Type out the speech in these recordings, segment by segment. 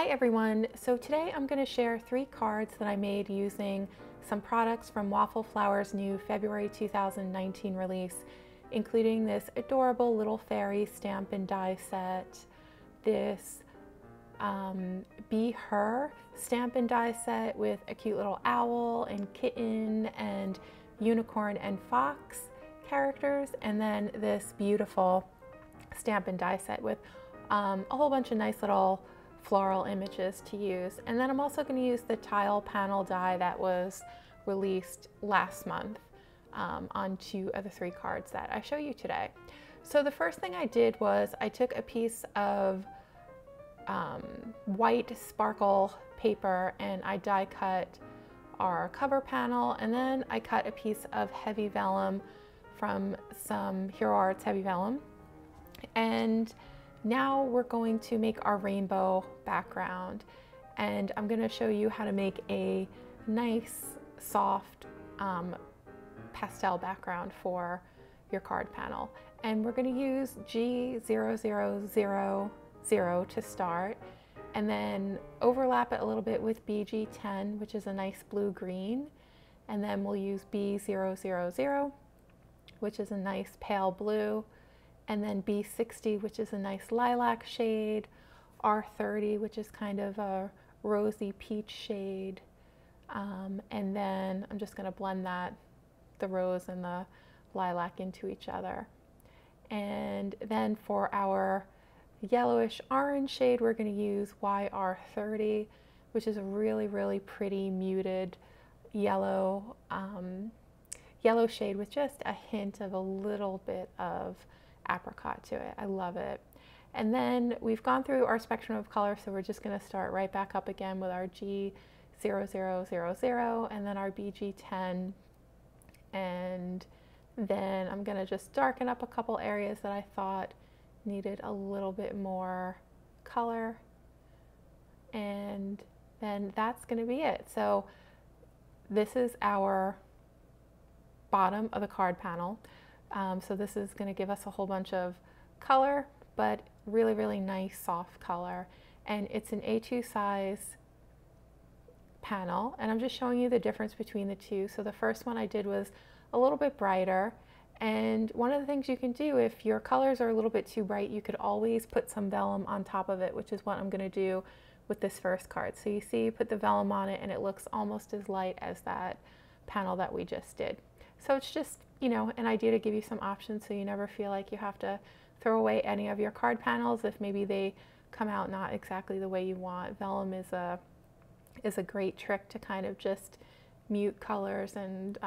Hi everyone, so today I'm going to share 3 cards that I made using some products from Waffle Flower's new February 2019 release, including this adorable little fairy stamp and die set, this Be Her stamp and die set with a cute little owl and kitten and unicorn and fox characters, and then this beautiful stamp and die set with a whole bunch of nice little floral images to use. And then I'm also going to use the tile panel die that was released last month on 2 of the 3 cards that I show you today. So the first thing I did was I took a piece of white sparkle paper and I die cut our cover panel, and then I cut a piece of heavy vellum from some Hero Arts heavy vellum. And now we're going to make our rainbow background, and I'm going to show you how to make a nice soft pastel background for your card panel. And we're going to use G0000 to start, and then overlap it a little bit with BG10, which is a nice blue green, and then we'll use B000, which is a nice pale blue, and then B60, which is a nice lilac shade, R30, which is kind of a rosy peach shade, and then I'm just going to blend the rose and the lilac into each other. And then for our yellowish orange shade, we're going to use YR30, which is a really, really pretty muted yellow, yellow shade with just a hint of a little bit of apricot to it. I love it. And then we've gone through our spectrum of color, so we're just going to start right back up again with our G0000 and then our BG10, and then I'm going to just darken up a couple areas that I thought needed a little bit more color, and then that's going to be it. So this is our bottom of the card panel. So this is going to give us a whole bunch of color, but really, really nice soft color. And it's an A2 size panel, and I'm just showing you the difference between the two. So the first one I did was a little bit brighter, and one of the things you can do if your colors are a little bit too bright, you could always put some vellum on top of it, which is what I'm going to do with this first card. So you see, you put the vellum on it and it looks almost as light as that panel that we just did. So it's just, you know, an idea to give you some options so you never feel like you have to throw away any of your card panels if maybe they come out not exactly the way you want. Vellum is a great trick to kind of just mute colors and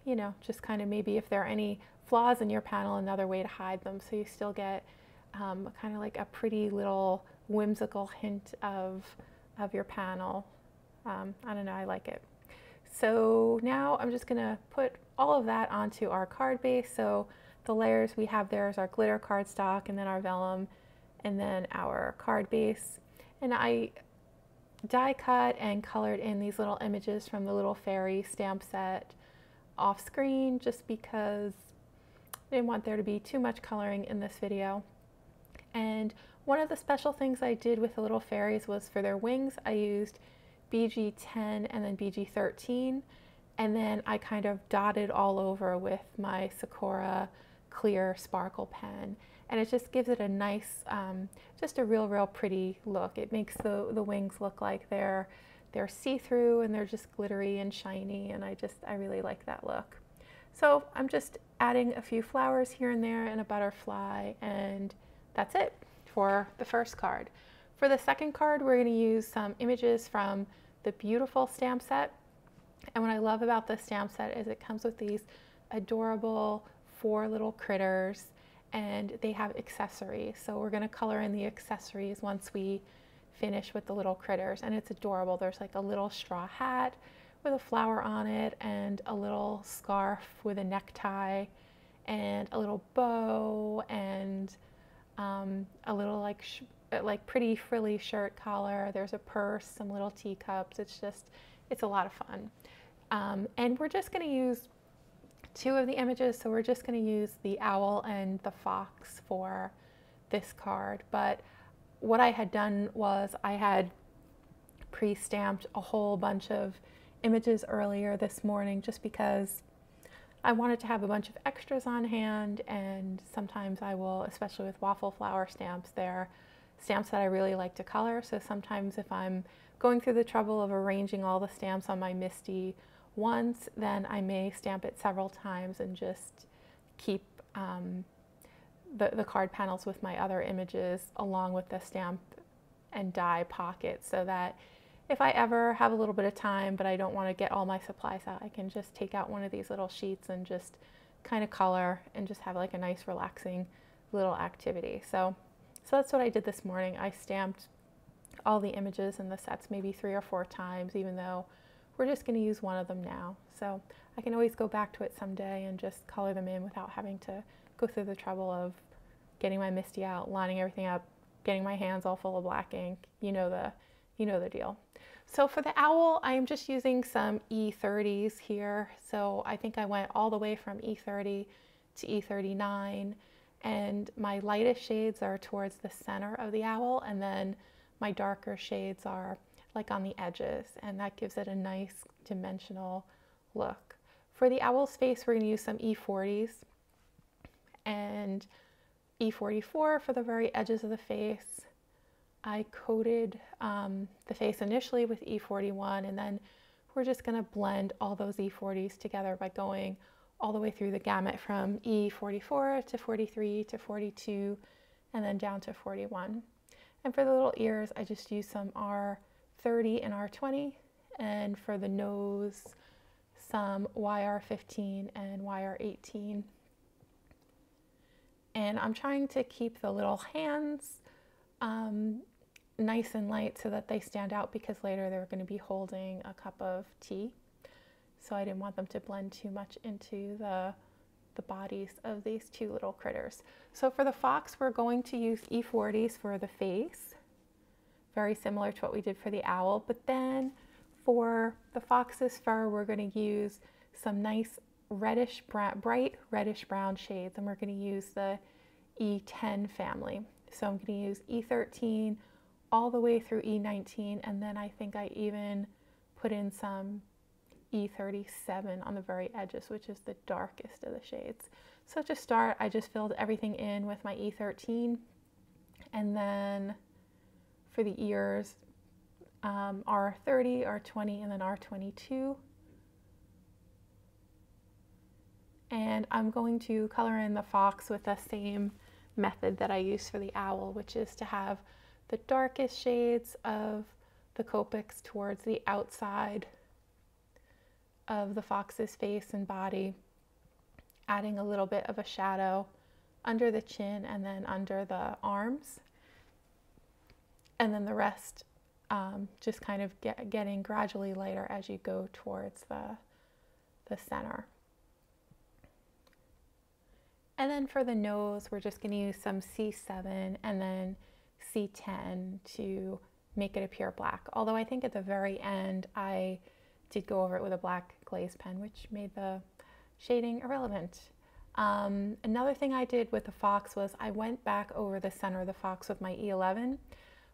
you know, just kind of maybe if there are any flaws in your panel, another way to hide them so you still get kind of like a pretty little whimsical hint of your panel. I don't know, I like it. So now I'm just going to put all of that onto our card base. So the layers we have there is our glitter cardstock, and then our vellum, and then our card base. And I die cut and colored in these little images from the little fairy stamp set off screen just because I didn't want there to be too much coloring in this video. And one of the special things I did with the little fairies was for their wings I used BG10 and then BG13, and then I kind of dotted all over with my Sakura clear sparkle pen, and it just gives it a nice, just a real pretty look. It makes the wings look like they're see-through and they're just glittery and shiny, and I really like that look. So I'm just adding a few flowers here and there and a butterfly, and that's it for the first card. For the second card, we're going to use some images from the beautiful stamp set. And what I love about the stamp set is it comes with these adorable 4 little critters, and they have accessories. So we're going to color in the accessories once we finish with the little critters, and it's adorable. There's like a little straw hat with a flower on it, and a little scarf with a necktie, and a little bow, and a little like pretty frilly shirt collar. There's a purse, some little teacups. It's a lot of fun. And we're just going to use 2 of the images, so we're just going to use the owl and the fox for this card. But what I had done was I had pre-stamped a whole bunch of images earlier this morning just because I wanted to have a bunch of extras on hand, and sometimes I will, especially with waffle flower stamps, they're stamps that I really like to color. So sometimes if I'm going through the trouble of arranging all the stamps on my MISTI once, then I may stamp it several times and just keep the card panels with my other images along with the stamp and die pocket, so that if I ever have a little bit of time but I don't want to get all my supplies out, I can just take out one of these little sheets and just kind of color and just have like a nice relaxing little activity. So that's what I did this morning. I stamped all the images in the sets maybe 3 or 4 times, even though we're just going to use one of them now. So I can always go back to it someday and just color them in without having to go through the trouble of getting my MISTI out, lining everything up, getting my hands all full of black ink. You know the deal. So for the owl, I am just using some E30s here. So I think I went all the way from E30 to E39, and my lightest shades are towards the center of the owl, and then my darker shades are like on the edges, and that gives it a nice dimensional look. For the owl's face, we're going to use some E40s and E44 for the very edges of the face. I coated the face initially with E41, and then we're just going to blend all those E40s together by going all the way through the gamut from E44 to 43 to 42 and then down to 41. And for the little ears, I just used some R30 and R20, and for the nose, some YR15 and YR18. And I'm trying to keep the little hands nice and light so that they stand out, because later they're going to be holding a cup of tea. So I didn't want them to blend too much into the bodies of these two little critters. So for the fox, we're going to use E40s for the face, very similar to what we did for the owl. But then for the fox's fur, we're going to use some nice reddish brown, bright reddish brown shades, and we're going to use the E10 family. So I'm going to use E13 all the way through E19, and then I think I even put in some E37 on the very edges, which is the darkest of the shades. So to start, I just filled everything in with my E13, and then for the ears, R30, R20, and then R22. And I'm going to color in the fox with the same method that I used for the owl, which is to have the darkest shades of the Copics towards the outside of the fox's face and body, adding a little bit of a shadow under the chin and then under the arms, and then the rest just kind of getting gradually lighter as you go towards the center. And then for the nose, we're just going to use some C7 and then C10 to make it appear black. Although I think at the very end, I did go over it with a black glaze pen, which made the shading irrelevant. Another thing I did with the fox was I went back over the center of the fox with my E11,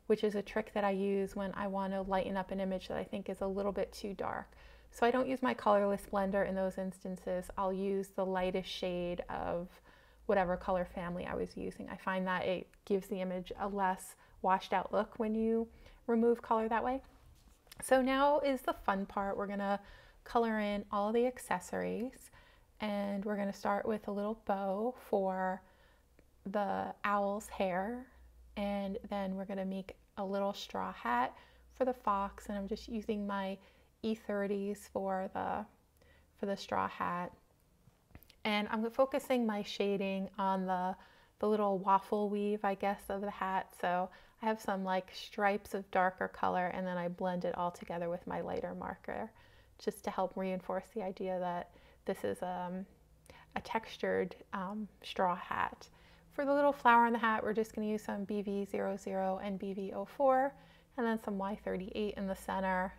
which is a trick that I use when I want to lighten up an image that I think is a little bit too dark. So I don't use my colorless blender in those instances. I'll use the lightest shade of whatever color family I was using. I find that it gives the image a less washed out look when you remove color that way. So now is the fun part. We're gonna color in all the accessories, and we're gonna start with a little bow for the owl's hair, and then we're gonna make a little straw hat for the fox, and I'm just using my E30s for the straw hat. And I'm focusing my shading on the little waffle weave, I guess, of the hat. So I have some like stripes of darker color, and then I blend it all together with my lighter marker just to help reinforce the idea that this is a textured straw hat. For the little flower in the hat, we're just going to use some BV00 and BV04, and then some Y38 in the center.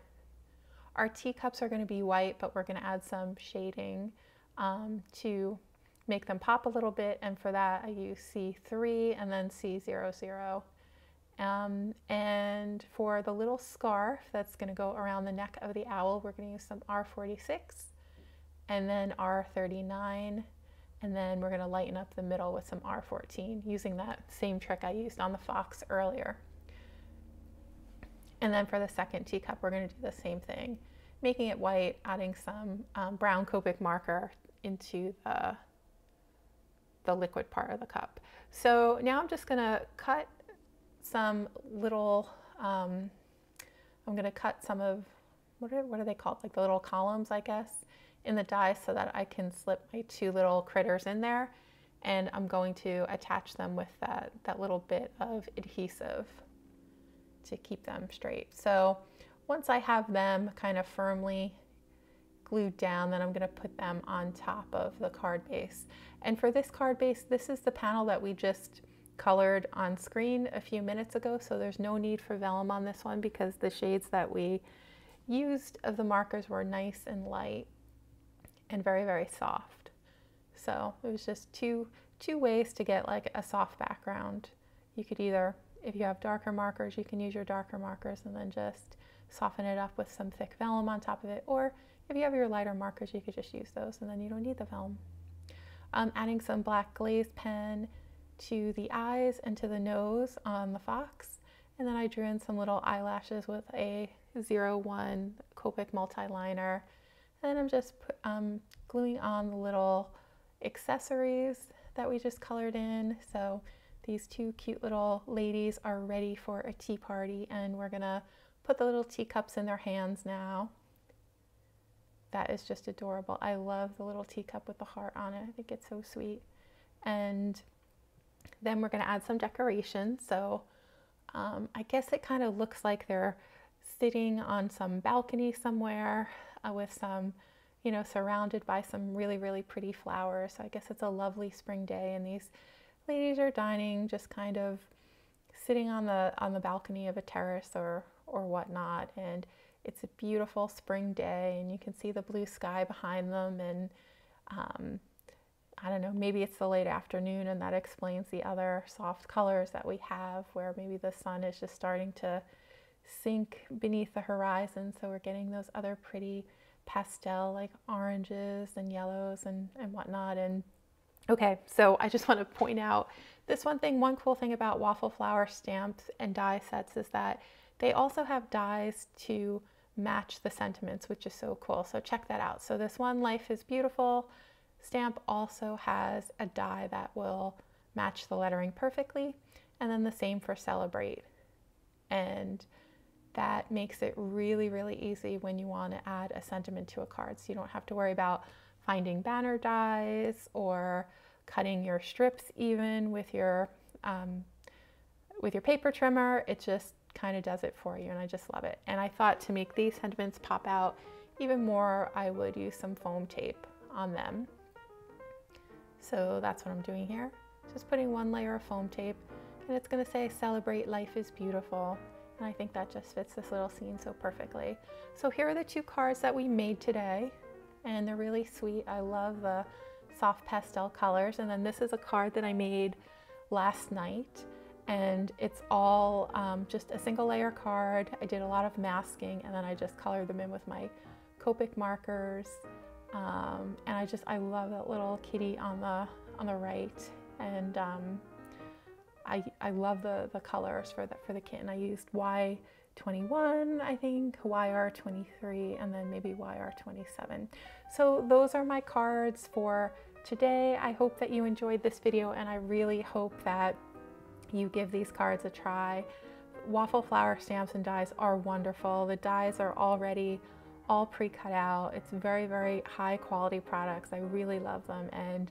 Our teacups are going to be white, but we're going to add some shading to make them pop a little bit, and for that I use C3 and then C00. And for the little scarf that's going to go around the neck of the owl, we're going to use some R46 and then R39, and then we're going to lighten up the middle with some R14 using that same trick I used on the fox earlier. And then for the second teacup, we're going to do the same thing, making it white, adding some brown Copic marker into the liquid part of the cup. So now I'm just going to cut some little, I'm going to cut some of, what are they called? Like the little columns, I guess, in the die so that I can slip my two little critters in there. And I'm going to attach them with that little bit of adhesive to keep them straight. So once I have them kind of firmly glued down, then I'm going to put them on top of the card base. And for this card base, this is the panel that we just colored on screen a few minutes ago, so there's no need for vellum on this one because the shades that we used of the markers were nice and light and very, very soft. So it was just two ways to get like a soft background. You could either, if you have darker markers, you can use your darker markers and then just soften it up with some thick vellum on top of it, or if you have your lighter markers, you could just use those and then you don't need the vellum. Adding some black glaze pen to the eyes and to the nose on the fox, and then I drew in some little eyelashes with a 01 Copic multi-liner, and then I'm just gluing on the little accessories that we just colored in. So these two cute little ladies are ready for a tea party, and we're gonna put the little teacups in their hands now. That is just adorable. I love the little teacup with the heart on it. I think it's so sweet. And then we're going to add some decoration. So I guess it kind of looks like they're sitting on some balcony somewhere with some, you know, surrounded by some really, really pretty flowers. So I guess it's a lovely spring day, and these ladies are dining, just kind of sitting on the balcony of a terrace or whatnot. And it's a beautiful spring day, and you can see the blue sky behind them, and I don't know, maybe it's the late afternoon, and that explains the other soft colors that we have, where maybe the sun is just starting to sink beneath the horizon, so we're getting those other pretty pastel like oranges and yellows and whatnot. And okay, so I just want to point out this one cool thing about Waffle Flower stamps and die sets is that they also have dies to match the sentiments, which is so cool. So check that out. So this one, Life is Beautiful stamp, also has a die that will match the lettering perfectly. And then the same for Celebrate. And that makes it really, really easy when you want to add a sentiment to a card. So you don't have to worry about finding banner dies or cutting your strips even with your paper trimmer. It just kind of does it for you, and I just love it. And I thought to make these sentiments pop out even more, I would use some foam tape on them. So that's what I'm doing here. Just putting one layer of foam tape, and it's going to say Celebrate Life is Beautiful. And I think that just fits this little scene so perfectly. So here are the two cards that we made today, and they're really sweet. I love the soft pastel colors. And then this is a card that I made last night, and it's all just a single layer card. I did a lot of masking, and then I just colored them in with my Copic markers. And I love that little kitty on the right, and I love the colors for the kitten. I used Y21, I think, YR23, and then maybe YR27. So those are my cards for today. I hope that you enjoyed this video, and I really hope that you give these cards a try. Waffle Flower stamps and dies are wonderful. The dies are already all pre-cut out. It's very, very high quality products. I really love them, and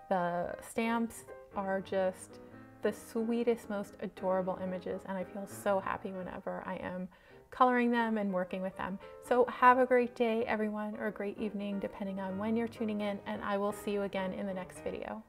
the stamps are just the sweetest, most adorable images, and I feel so happy whenever I am coloring them and working with them. So have a great day, everyone, or a great evening, depending on when you're tuning in, and I will see you again in the next video.